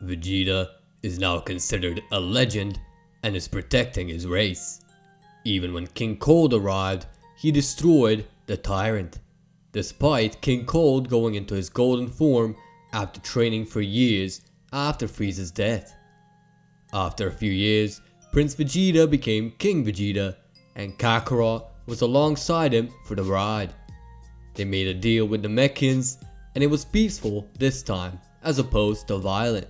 Vegeta is now considered a legend and is protecting his race. Even when King Cold arrived, he destroyed the Tyrant, despite King Cold going into his golden form after training for years after Frieza's death. After a few years, Prince Vegeta became King Vegeta, and Kakarot was alongside him for the ride. They made a deal with the Mechans, and it was peaceful this time, as opposed to violent.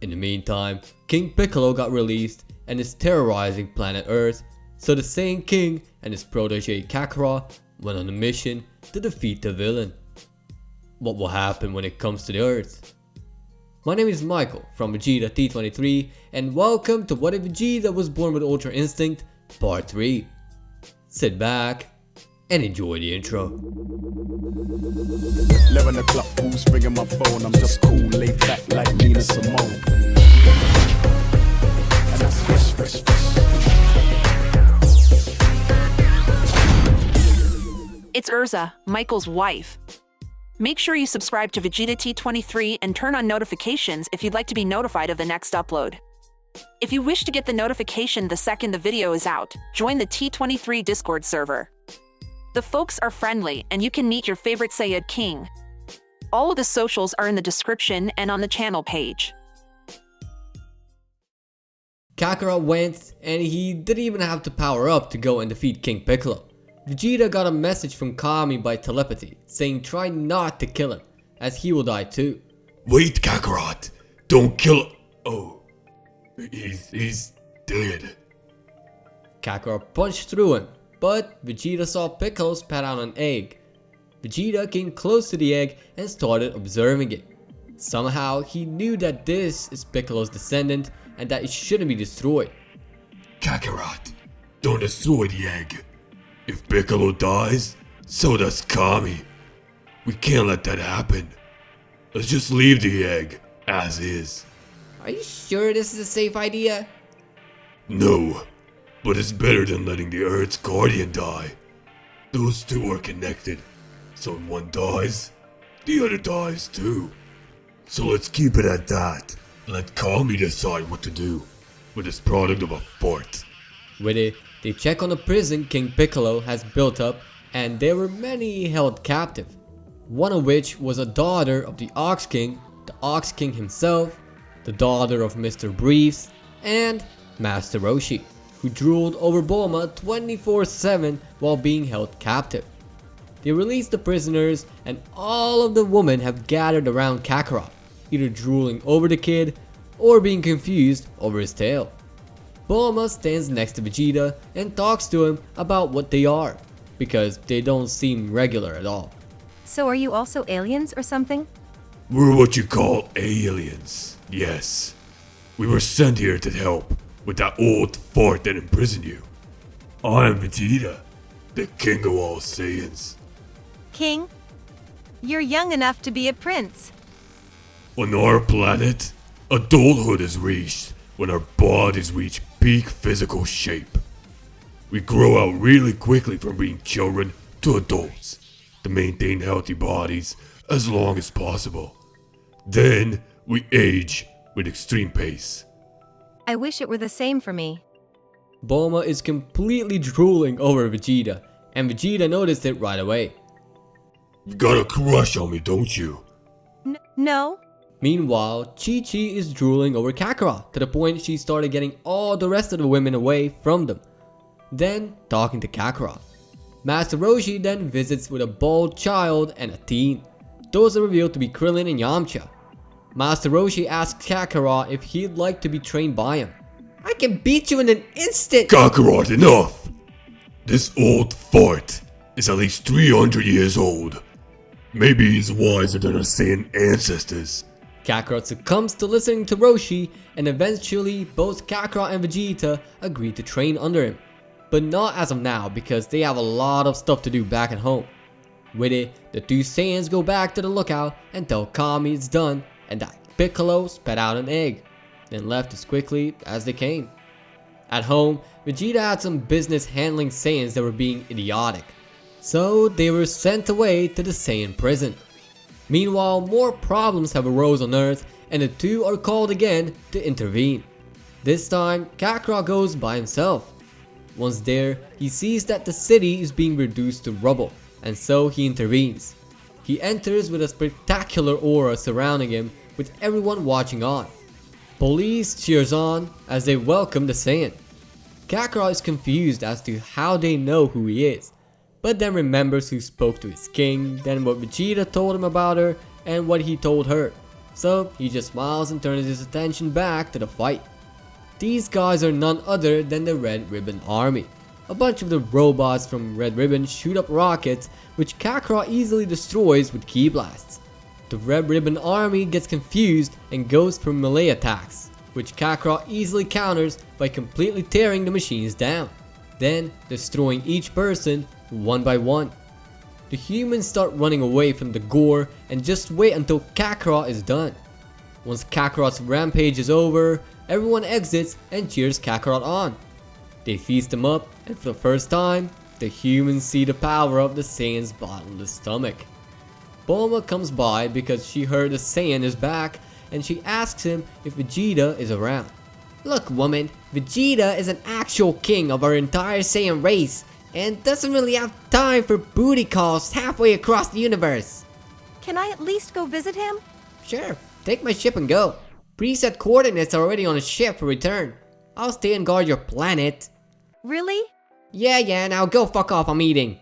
In the meantime, King Piccolo got released and is terrorizing planet Earth, so the Saiyan King and his protege Kakarot went on a mission to defeat the villain. What will happen when it comes to the Earth? My name is Michael from Vegeta T23, and welcome to What If Vegeta Was Born with Ultra Instinct Part 3. Sit back and enjoy the intro. 11 o'clock, who's ringing my phone? I'm just cool, laid back like Nina Simone. And that's fresh. It's Urza, Michael's wife. Make sure you subscribe to Vegeta T23 and turn on notifications if you'd like to be notified of the next upload. If you wish to get the notification the second the video is out, join the T23 Discord server. The folks are friendly and you can meet your favorite Saiyid King. All of the socials are in the description and on the channel page. Kakarot went, and he didn't even have to power up to go and defeat King Piccolo. Vegeta got a message from Kami by telepathy, saying try not to kill him, as he will die too. Wait, Kakarot! Don't kill him! Oh, he's dead. Kakarot punched through him, but Vegeta saw Piccolo spat out an egg. Vegeta came close to the egg and started observing it. Somehow he knew that this is Piccolo's descendant and that it shouldn't be destroyed. Kakarot, don't destroy the egg. If Piccolo dies, so does Kami. We can't let that happen. Let's just leave the egg as is. Are you sure this is a safe idea? No, but it's better than letting the Earth's guardian die. Those two are connected, so if one dies, the other dies too. So let's keep it at that, and let Kami decide what to do with this product of a fort. With it, they check on the prison King Piccolo has built up, and there were many held captive. One of which was a daughter of the Ox King, the Ox King himself, the daughter of Mr. Briefs, and Master Roshi, who drooled over Bulma 24/7 while being held captive. They released the prisoners, and all of the women have gathered around Kakarot, either drooling over the kid or being confused over his tail. Bulma stands next to Vegeta and talks to him about what they are, because they don't seem regular at all. So are you also aliens or something? We're what you call aliens, yes. We were sent here to help with that old fort that imprisoned you. I'm Vegeta, the king of all Saiyans. King? You're young enough to be a prince. On our planet, adulthood is reached when our bodies reach peak physical shape. We grow out really quickly from being children to adults to maintain healthy bodies as long as possible. Then we age with extreme pace. I wish it were the same for me. Bulma is completely drooling over Vegeta, and Vegeta noticed it right away. You got a crush on me, don't you? No? Meanwhile, Chi-Chi is drooling over Kakarot to the point she started getting all the rest of the women away from them. Then talking to Kakarot. Master Roshi then visits with a bald child and a teen. Those are revealed to be Krillin and Yamcha. Master Roshi asks Kakarot if he'd like to be trained by him. I can beat you in an instant! Kakarot, enough! This old fort is at least 300 years old. Maybe he's wiser than our Saiyan ancestors. Kakarot succumbs to listening to Roshi, and eventually both Kakarot and Vegeta agree to train under him. But not as of now, because they have a lot of stuff to do back at home. With it, the two Saiyans go back to the lookout and tell Kami it's done and that Piccolo spat out an egg, then left as quickly as they came. At home, Vegeta had some business handling Saiyans that were being idiotic, so they were sent away to the Saiyan prison. Meanwhile, more problems have arose on Earth, and the two are called again to intervene. This time, Kakarot goes by himself. Once there, he sees that the city is being reduced to rubble, and so he intervenes. He enters with a spectacular aura surrounding him, with everyone watching on. Police cheers on as they welcome the Saiyan. Kakarot is confused as to how they know who he is, but then remembers who spoke to his king, then what Vegeta told him about her, and what he told her. So he just smiles and turns his attention back to the fight. These guys are none other than the Red Ribbon Army. A bunch of the robots from Red Ribbon shoot up rockets, which Kakarot easily destroys with ki blasts. The Red Ribbon Army gets confused and goes for melee attacks, which Kakarot easily counters by completely tearing the machines down, then destroying each person one by one. The humans start running away from the gore and just wait until Kakarot is done. Once Kakarot's rampage is over, everyone exits and cheers Kakarot on. They feast him up, and for the first time, the humans see the power of the Saiyan's bottomless stomach. Bulma comes by because she heard the Saiyan is back, and she asks him if Vegeta is around. "Look, woman, Vegeta is an actual king of our entire Saiyan race, and doesn't really have time for booty calls halfway across the universe." Can I at least go visit him? "Sure, take my ship and go. Preset coordinates are already on the ship for return. I'll stay and guard your planet." Really? Yeah, now go fuck off, I'm eating."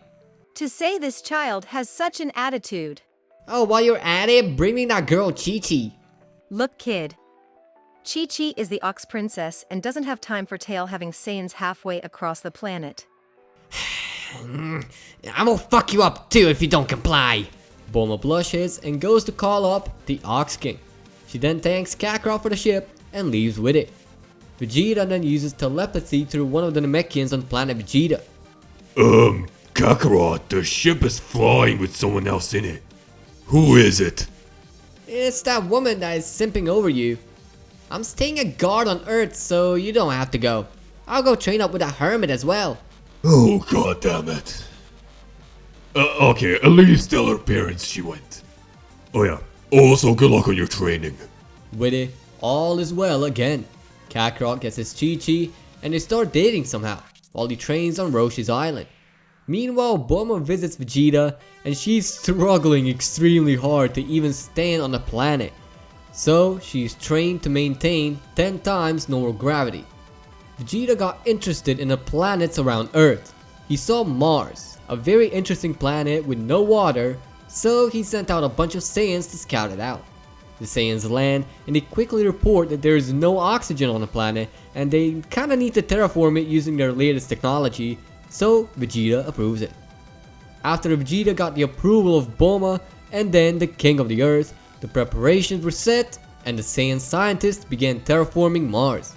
To say this child has such an attitude. "Oh, while you're at it, bring me that girl Chi-Chi." Look, kid. Chi-Chi is the Ox Princess and doesn't have time for Tail having Saiyans halfway across the planet. "I'm gonna fuck you up too if you don't comply." Bulma blushes and goes to call up the Ox King. She then thanks Kakarot for the ship and leaves with it. Vegeta then uses telepathy through one of the Namekians on planet Vegeta. Kakarot, the ship is flying with someone else in it. Who is it? "It's that woman that is simping over you. I'm staying a guard on Earth, so you don't have to go. I'll go train up with that hermit as well." Oh, god damn it. Okay, at least tell her parents she went. Oh yeah, also good luck on your training. With it, all is well again. Kakarot gets his Chi-Chi and they start dating somehow, while he trains on Roshi's island. Meanwhile, Bulma visits Vegeta and she's struggling extremely hard to even stand on the planet. So she's trained to maintain 10 times normal gravity. Vegeta got interested in the planets around Earth. He saw Mars, a very interesting planet with no water, so he sent out a bunch of Saiyans to scout it out. The Saiyans land and they quickly report that there is no oxygen on the planet and they kinda need to terraform it using their latest technology, so Vegeta approves it. After Vegeta got the approval of Bulma and then the King of the Earth, the preparations were set and the Saiyan scientists began terraforming Mars.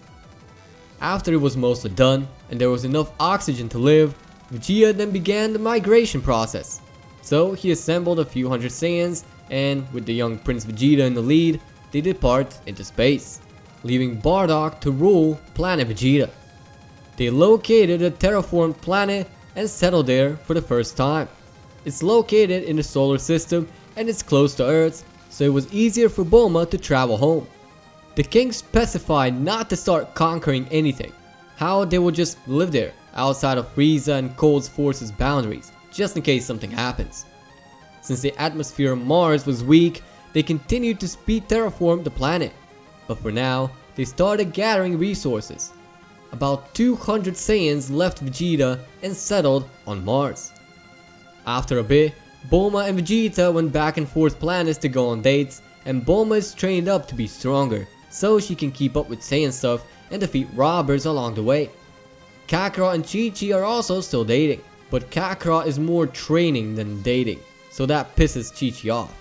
After it was mostly done and there was enough oxygen to live, Vegeta then began the migration process. So he assembled a few hundred Saiyans and with the young Prince Vegeta in the lead, they depart into space, leaving Bardock to rule planet Vegeta. They located a terraformed planet and settled there for the first time. It's located in the solar system and it's close to Earth, so it was easier for Bulma to travel home. The king specified not to start conquering anything, how they would just live there outside of Frieza and Cold's forces boundaries, just in case something happens. Since the atmosphere of Mars was weak, they continued to speed terraform the planet. But for now, they started gathering resources. About 200 Saiyans left Vegeta and settled on Mars. After a bit, Bulma and Vegeta went back and forth planets to go on dates, and Bulma is trained up to be stronger, so she can keep up with Saiyan stuff and defeat robbers along the way. Kakarot and Chi-Chi are also still dating, but Kakarot is more training than dating, so that pisses Chi-Chi off.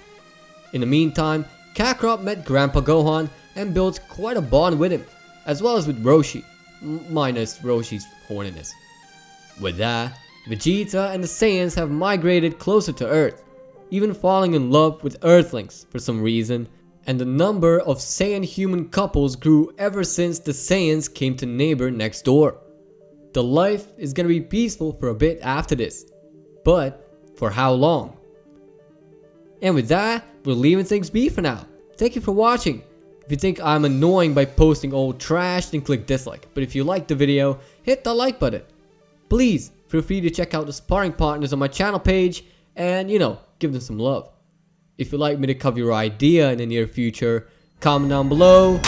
In the meantime, Kakarot met Grandpa Gohan and built quite a bond with him, as well as with Roshi, minus Roshi's horniness. With that, Vegeta and the Saiyans have migrated closer to Earth, even falling in love with Earthlings for some reason, and the number of Saiyan-human couples grew ever since the Saiyans came to neighbor next door. The life is gonna be peaceful for a bit after this, but for how long? And with that, we're leaving things be for now. Thank you for watching. If you think I'm annoying by posting old trash, then click dislike. But if you like the video, hit the like button. Please feel free to check out the sparring partners on my channel page and, give them some love. If you'd like me to cover your idea in the near future, comment down below.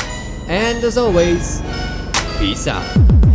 And as always, peace out.